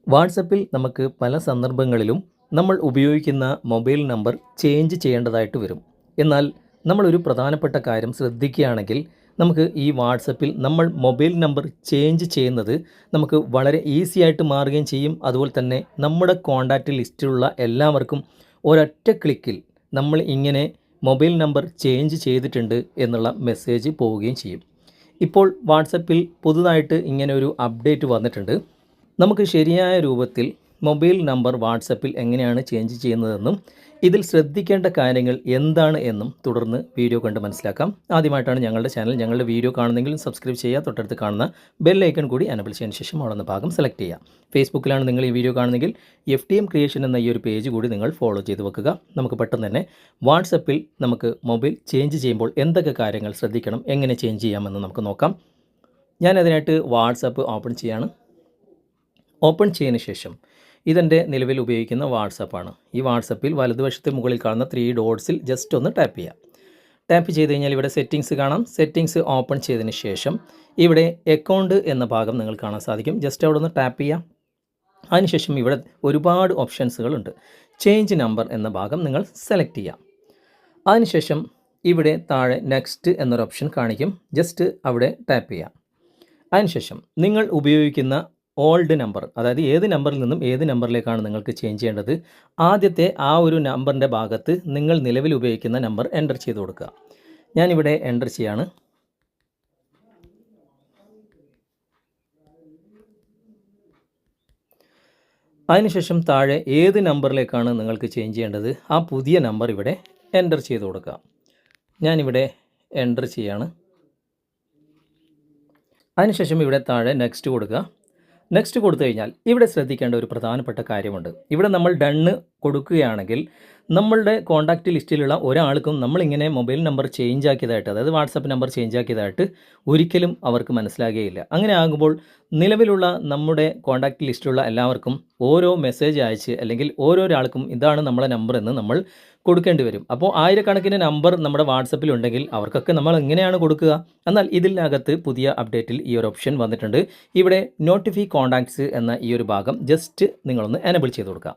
വാട്സപ്പിൽ നമുക്ക് പല സന്ദർഭങ്ങളിലും നമ്മൾ ഉപയോഗിക്കുന്ന മൊബൈൽ നമ്പർ ചേഞ്ച് ചെയ്യേണ്ടതായിട്ട് വരും. എന്നാൽ നമ്മളൊരു പ്രധാനപ്പെട്ട കാര്യം ശ്രദ്ധിക്കുകയാണെങ്കിൽ നമുക്ക് ഈ വാട്സപ്പിൽ നമ്മൾ മൊബൈൽ നമ്പർ ചേഞ്ച് ചെയ്യുന്നത് നമുക്ക് വളരെ ഈസി ആയിട്ട് മാറുകയും ചെയ്യും. അതുപോലെ തന്നെ നമ്മുടെ കോൺടാക്റ്റ് ലിസ്റ്റിലുള്ള എല്ലാവർക്കും ഒരൊറ്റ ക്ലിക്കിൽ നമ്മൾ ഇങ്ങനെ മൊബൈൽ നമ്പർ ചേഞ്ച് ചെയ്തിട്ടുണ്ട് എന്നുള്ള മെസ്സേജ് പോവുകയും ചെയ്യും. ഇപ്പോൾ വാട്സപ്പിൽ പുതുതായിട്ട് ഇങ്ങനെ ഒരു അപ്ഡേറ്റ് വന്നിട്ടുണ്ട്. നമുക്ക് ശരിയായ രൂപത്തിൽ മൊബൈൽ നമ്പർ വാട്സപ്പിൽ എങ്ങനെയാണ് ചേഞ്ച് ചെയ്യുന്നതെന്നും ഇതിൽ ശ്രദ്ധിക്കേണ്ട കാര്യങ്ങൾ എന്താണ് എന്നും തുടർന്ന് വീഡിയോ കണ്ട് മനസ്സിലാക്കാം. ആദ്യമായിട്ടാണ് ഞങ്ങളുടെ വീഡിയോ കാണുന്നെങ്കിൽ സബ്സ്ക്രൈബ് ചെയ്യുക. തൊട്ടടുത്ത് കാണുന്ന ബെൽ ഐക്കൺ കൂടി എനബിൾ ചെയ്തതിന് ശേഷം അവിടെ ഭാഗം സെലക്ട് ചെയ്യുക. ഫേസ്ബുക്കിലാണ് നിങ്ങൾ ഈ വീഡിയോ കാണുന്നെങ്കിൽ FTM ക്രിയേഷൻ എന്ന ഈ ഒരു പേജ് കൂടി നിങ്ങൾ ഫോളോ ചെയ്ത് വെക്കുക. നമുക്ക് പെട്ടെന്ന് തന്നെ വാട്സപ്പിൽ നമുക്ക് മൊബൈൽ ചേഞ്ച് ചെയ്യുമ്പോൾ എന്തൊക്കെ കാര്യങ്ങൾ ശ്രദ്ധിക്കണം, എങ്ങനെ ചേഞ്ച് ചെയ്യാമെന്ന് നമുക്ക് നോക്കാം. ഞാനതിനായിട്ട് വാട്സപ്പ് ഓപ്പൺ ചെയ്യാണ്. ഓപ്പൺ ചെയ്തതിന് ശേഷം ഇതെൻ്റെ നിലവിൽ ഉപയോഗിക്കുന്ന വാട്സപ്പാണ്. ഈ വാട്സപ്പിൽ വലതുവശത്തെ മുകളിൽ കാണുന്ന 3 ഡോട്ട്സിൽ ജസ്റ്റ് ഒന്ന് ടാപ്പ് ചെയ്യാം. ടാപ്പ് ചെയ്ത് കഴിഞ്ഞാൽ ഇവിടെ സെറ്റിങ്സ് കാണാം. സെറ്റിങ്സ് ഓപ്പൺ ചെയ്തതിന് ശേഷം ഇവിടെ അക്കൗണ്ട് എന്ന ഭാഗം നിങ്ങൾ കാണാൻ സാധിക്കും. ജസ്റ്റ് അവിടെ ഒന്ന് ടാപ്പ് ചെയ്യാം. അതിനുശേഷം ഇവിടെ ഒരുപാട് ഓപ്ഷൻസുകളുണ്ട്. ചേഞ്ച് നമ്പർ എന്ന ഭാഗം നിങ്ങൾ സെലക്ട് ചെയ്യാം. അതിനുശേഷം ഇവിടെ താഴെ നെക്സ്റ്റ് എന്നൊരു ഓപ്ഷൻ കാണിക്കും. ജസ്റ്റ് അവിടെ ടാപ്പ് ചെയ്യാം. അതിനുശേഷം നിങ്ങൾ ഉപയോഗിക്കുന്ന ഓൾഡ് നമ്പർ, അതായത് ഏത് നമ്പറിൽ നിന്നും ഏത് നമ്പറിലേക്കാണ് നിങ്ങൾക്ക് ചേഞ്ച് ചെയ്യേണ്ടത്, ആദ്യത്തെ ആ ഒരു നമ്പറിൻ്റെ ഭാഗത്ത് നിങ്ങൾ നിലവിൽ ഉപയോഗിക്കുന്ന നമ്പർ എൻ്റർ ചെയ്ത് കൊടുക്കുക. ഞാനിവിടെ എൻ്റർ ചെയ്യാണ്. അതിനുശേഷം താഴെ ഏത് നമ്പറിലേക്കാണ് നിങ്ങൾക്ക് ചേഞ്ച് ചെയ്യേണ്ടത്, ആ പുതിയ നമ്പർ ഇവിടെ എൻ്റർ ചെയ്ത് കൊടുക്കുക. ഞാനിവിടെ എൻ്റർ ചെയ്യാണ്. അതിനുശേഷം ഇവിടെ താഴെ നെക്സ്റ്റ് കൊടുക്കുക. നെക്സ്റ്റ് കൊടുത്തു കഴിഞ്ഞാൽ ഇവിടെ ശ്രദ്ധിക്കേണ്ട ഒരു പ്രധാനപ്പെട്ട കാര്യമുണ്ട്. ഇവിടെ നമ്മൾ ഡണ്ണ് കൊടുക്കുകയാണെങ്കിൽ നമ്മളുടെ കോൺടാക്റ്റ് ലിസ്റ്റിലുള്ള ഒരാൾക്കും നമ്മളിങ്ങനെ മൊബൈൽ നമ്പർ ചേഞ്ച് ആക്കിയതായിട്ട്, അതായത് വാട്സപ്പ് നമ്പർ ചേഞ്ച് ആക്കിയതായിട്ട് ഒരിക്കലും അവർക്ക് മനസ്സിലാകുകയില്ല. അങ്ങനെ ആകുമ്പോൾ നിലവിലുള്ള നമ്മുടെ കോൺടാക്റ്റ് ലിസ്റ്റിലുള്ള എല്ലാവർക്കും ഓരോ മെസ്സേജ് അയച്ച് അല്ലെങ്കിൽ ഓരോരാൾക്കും ഇതാണ് നമ്മളെ നമ്പർ എന്ന് നമ്മൾ കൊടുക്കേണ്ടി വരും. അപ്പോൾ ആയിരക്കണക്കിന് നമ്പർ നമ്മുടെ വാട്സപ്പിലുണ്ടെങ്കിൽ അവർക്കൊക്കെ നമ്മൾ എങ്ങനെയാണ് കൊടുക്കുക? എന്നാൽ ഇതിനകത്ത് പുതിയ അപ്ഡേറ്റിൽ ഈ ഒരു ഓപ്ഷൻ വന്നിട്ടുണ്ട്. ഇവിടെ നോട്ടിഫൈ കോൺടാക്ട്സ് എന്ന ഈ ഒരു ഭാഗം ജസ്റ്റ് നിങ്ങളൊന്ന് എനബിൾ ചെയ്ത് കൊടുക്കുക.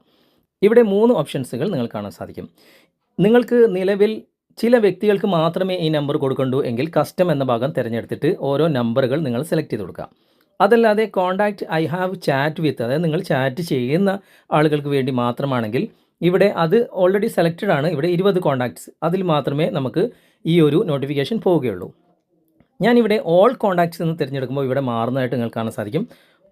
ഇവിടെ 3 ഓപ്ഷൻസുകൾ നിങ്ങൾ കാണാൻ സാധിക്കും. നിങ്ങൾക്ക് നിലവിൽ ചില വ്യക്തികൾക്ക് മാത്രമേ ഈ നമ്പർ കൊടുക്കണ്ടൂ എങ്കിൽ കസ്റ്റം എന്ന ഭാഗം തിരഞ്ഞെടുത്തിട്ട് ഓരോ നമ്പറുകൾ നിങ്ങൾ സെലക്ട് ചെയ്ത് കൊടുക്കുക. അതല്ലാതെ contact I have chat with, അതായത് നിങ്ങൾ ചാറ്റ് ചെയ്യുന്ന ആളുകൾക്ക് വേണ്ടി മാത്രമാണെങ്കിൽ ഇവിടെ അത് ഓൾറെഡി സെലക്റ്റഡ് ആണ്. ഇവിടെ 20 കോൺടാക്ട്സ്, അതിൽ മാത്രമേ നമുക്ക് ഈ ഒരു നോട്ടിഫിക്കേഷൻ പോവുകയുള്ളൂ. ഞാനിവിടെ ഓൾ കോൺടാക്ട്സ് എന്ന് തിരഞ്ഞെടുക്കുമ്പോൾ ഇവിടെ മാറുന്നതായിട്ട് നിങ്ങൾക്ക് കാണാൻ സാധിക്കും.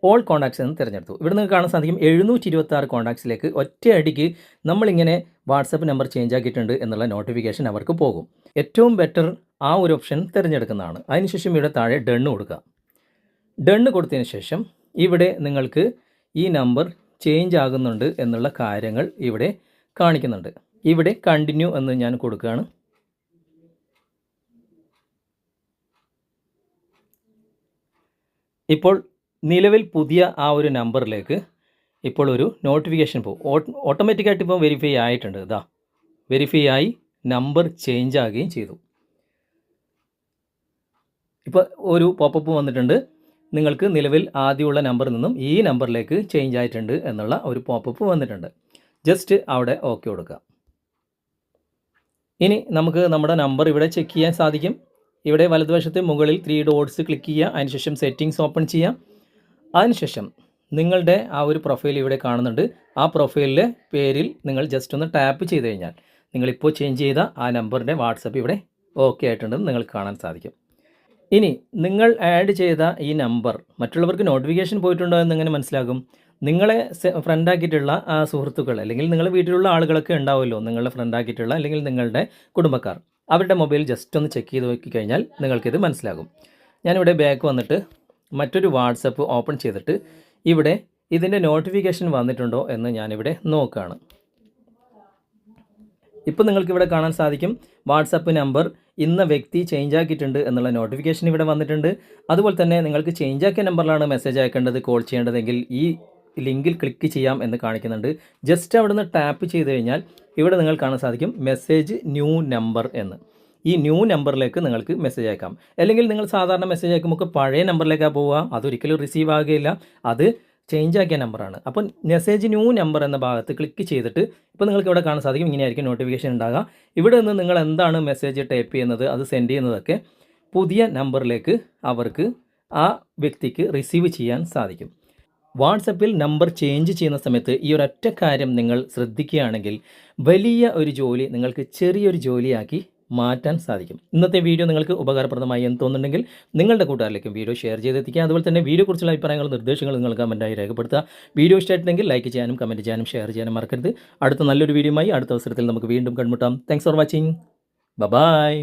ഓൾ കോൺടാക്ട്സ് എന്ന് തിരഞ്ഞെടുത്തു. ഇവിടെ നിങ്ങൾക്ക് കാണാൻ സാധിക്കും 726 കോൺടാക്ട്സിലേക്ക് ഒറ്റയടിക്ക് നമ്മളിങ്ങനെ വാട്സപ്പ് നമ്പർ ചേഞ്ച് ആക്കിയിട്ടുണ്ട് എന്നുള്ള നോട്ടിഫിക്കേഷൻ അവർക്ക് പോകും. ഏറ്റവും ബെറ്റർ ആ ഒരു ഓപ്ഷൻ തിരഞ്ഞെടുക്കുന്നതാണ്. അതിനുശേഷം ഇവിടെ താഴെ ഡണ്ണ് കൊടുക്കുക. ഡണ്ണ് കൊടുത്തതിന് ശേഷം ഇവിടെ നിങ്ങൾക്ക് ഈ നമ്പർ ചേഞ്ച് ആകുന്നുണ്ട് എന്നുള്ള കാര്യങ്ങൾ ഇവിടെ കാണിക്കുന്നുണ്ട്. ഇവിടെ കണ്ടിന്യൂ എന്ന് ഞാൻ കൊടുക്കുകയാണ്. ഇപ്പോൾ നിലവിൽ പുതിയ ആ ഒരു നമ്പറിലേക്ക് ഇപ്പോൾ ഒരു നോട്ടിഫിക്കേഷൻ പോകും. ഓട്ടോമാറ്റിക്കായിട്ട് ഇപ്പോൾ വെരിഫൈ ആയിട്ടുണ്ട്. ഇതാ വെരിഫൈ ആയി നമ്പർ ചേഞ്ച് ആകുകയും ചെയ്തു. ഇപ്പോൾ ഒരു പോപ്പപ്പ് വന്നിട്ടുണ്ട്. നിങ്ങൾക്ക് നിലവിൽ ആദ്യമുള്ള നമ്പറിൽ നിന്നും ഈ നമ്പറിലേക്ക് ചേഞ്ച് ആയിട്ടുണ്ട് എന്നുള്ള ഒരു പോപ്പപ്പ് വന്നിട്ടുണ്ട്. ജസ്റ്റ് അവിടെ ഓക്കെ കൊടുക്കുക. ഇനി നമുക്ക് നമ്മുടെ നമ്പർ ഇവിടെ ചെക്ക് ചെയ്യാൻ സാധിക്കും. ഇവിടെ വലതുവശത്ത് മുകളിൽ 3 ഡോട്ട്സ് ക്ലിക്ക് ചെയ്യുക. അതിനുശേഷം സെറ്റിങ്സ് ഓപ്പൺ ചെയ്യാം. അതിനുശേഷം നിങ്ങളുടെ ആ ഒരു പ്രൊഫൈൽ ഇവിടെ കാണുന്നുണ്ട്. ആ പ്രൊഫൈലിലെ പേരിൽ നിങ്ങൾ ജസ്റ്റ് ഒന്ന് ടാപ്പ് ചെയ്ത് കഴിഞ്ഞാൽ നിങ്ങളിപ്പോൾ ചേഞ്ച് ചെയ്ത ആ നമ്പറിൻ്റെ വാട്സപ്പ് ഇവിടെ ഓക്കെ ആയിട്ടുണ്ടെന്ന് നിങ്ങൾക്ക് കാണാൻ സാധിക്കും. ഇനി നിങ്ങൾ ആഡ് ചെയ്ത ഈ നമ്പർ മറ്റുള്ളവർക്ക് നോട്ടിഫിക്കേഷൻ പോയിട്ടുണ്ടോ എന്നെങ്ങനെ മനസ്സിലാകും? നിങ്ങളെ ഫ്രണ്ടാക്കിയിട്ടുള്ള ആ സുഹൃത്തുക്കൾ അല്ലെങ്കിൽ നിങ്ങളുടെ വീട്ടിലുള്ള ആളുകളൊക്കെ ഉണ്ടാവുമല്ലോ, നിങ്ങളുടെ ഫ്രണ്ടാക്കിയിട്ടുള്ള അല്ലെങ്കിൽ നിങ്ങളുടെ കുടുംബക്കാർ, അവരുടെ മൊബൈൽ ജസ്റ്റ് ഒന്ന് ചെക്ക് ചെയ്ത് നോക്കി കഴിഞ്ഞാൽ നിങ്ങൾക്കിത് മനസ്സിലാകും. ഞാനിവിടെ ബാക്ക് വന്നിട്ട് മറ്റൊരു വാട്സപ്പ് ഓപ്പൺ ചെയ്തിട്ട് ഇവിടെ ഇതിൻ്റെ നോട്ടിഫിക്കേഷൻ വന്നിട്ടുണ്ടോ എന്ന് ഞാനിവിടെ നോക്കുകയാണ്. ഇപ്പോൾ നിങ്ങൾക്കിവിടെ കാണാൻ സാധിക്കും വാട്സപ്പ് നമ്പർ ഇന്ന വ്യക്തി ചേഞ്ച് ആക്കിയിട്ടുണ്ട് എന്നുള്ള നോട്ടിഫിക്കേഷൻ ഇവിടെ വന്നിട്ടുണ്ട്. അതുപോലെ തന്നെ നിങ്ങൾക്ക് ചേഞ്ച് ആക്കിയ നമ്പറിലാണ് മെസ്സേജ് അയക്കേണ്ടത്, കോൾ ചെയ്യേണ്ടതെങ്കിൽ ഈ ലിങ്കിൽ ക്ലിക്ക് ചെയ്യാം എന്ന് കാണിക്കുന്നുണ്ട്. ജസ്റ്റ് അവിടെ നിന്ന് ടാപ്പ് ചെയ്ത് കഴിഞ്ഞാൽ ഇവിടെ നിങ്ങൾ കാണാൻ സാധിക്കും മെസ്സേജ് ന്യൂ നമ്പർ എന്ന്. ഈ ന്യൂ നമ്പറിലേക്ക് നിങ്ങൾക്ക് മെസ്സേജ് അയക്കാം. അല്ലെങ്കിൽ നിങ്ങൾ സാധാരണ മെസ്സേജ് അയക്കുമ്പോൾ പഴയ നമ്പറിലേക്കാണ് പോവുക, അതൊരിക്കലും റിസീവ് ആകുകയില്ല. അത് ചേഞ്ച് ആക്കിയ നമ്പറാണ്. അപ്പോൾ മെസ്സേജ് ന്യൂ നമ്പർ എന്ന ഭാഗത്ത് ക്ലിക്ക് ചെയ്തിട്ട് ഇപ്പോൾ നിങ്ങൾക്ക് ഇവിടെ കാണാൻ സാധിക്കും, ഇങ്ങനെയായിരിക്കും നോട്ടിഫിക്കേഷൻ ഉണ്ടാകുക. ഇവിടെ നിന്ന് നിങ്ങൾ എന്താണ് മെസ്സേജ് ടൈപ്പ് ചെയ്യുന്നത്, അത് സെൻഡ് ചെയ്യുന്നതൊക്കെ പുതിയ നമ്പറിലേക്ക് അവർക്ക് ആ വ്യക്തിക്ക് റിസീവ് ചെയ്യാൻ സാധിക്കും. വാട്സപ്പിൽ നമ്പർ ചേഞ്ച് ചെയ്യുന്ന സമയത്ത് ഈ ഒരൊറ്റ കാര്യം നിങ്ങൾ ശ്രദ്ധിക്കുകയാണെങ്കിൽ വലിയ ഒരു ജോലി നിങ്ങൾക്ക് ചെറിയൊരു ജോലിയാക്കി മാറ്റാൻ സാധിക്കും. ഇന്നത്തെ വീഡിയോ നിങ്ങൾക്ക് ഉപകാരപ്രദമായി എന്ന് തോന്നുന്നുണ്ടെങ്കിൽ നിങ്ങളുടെ കൂട്ടുകാരിലേക്കും വീഡിയോ ഷെയർ ചെയ്തെത്തിക്കുക. അതുപോലെ തന്നെ വീഡിയോയെക്കുറിച്ചുള്ള അഭിപ്രായങ്ങളും നിർദ്ദേശങ്ങളും നിങ്ങൾ കമൻറ്റായി രേഖപ്പെടുത്തുക. വീഡിയോ ഇഷ്ടമായിട്ടുണ്ടെങ്കിൽ ലൈക്ക് ചെയ്യാനും കമൻറ്റ് ചെയ്യാനും ഷെയർ ചെയ്യാനും മറക്കരുത്. അടുത്ത നല്ലൊരു വീഡിയോയുമായി അടുത്ത അവസരത്തിൽ നമുക്ക് വീണ്ടും കണ്ടുമുട്ടാം. Thanks for watching. ബൈ.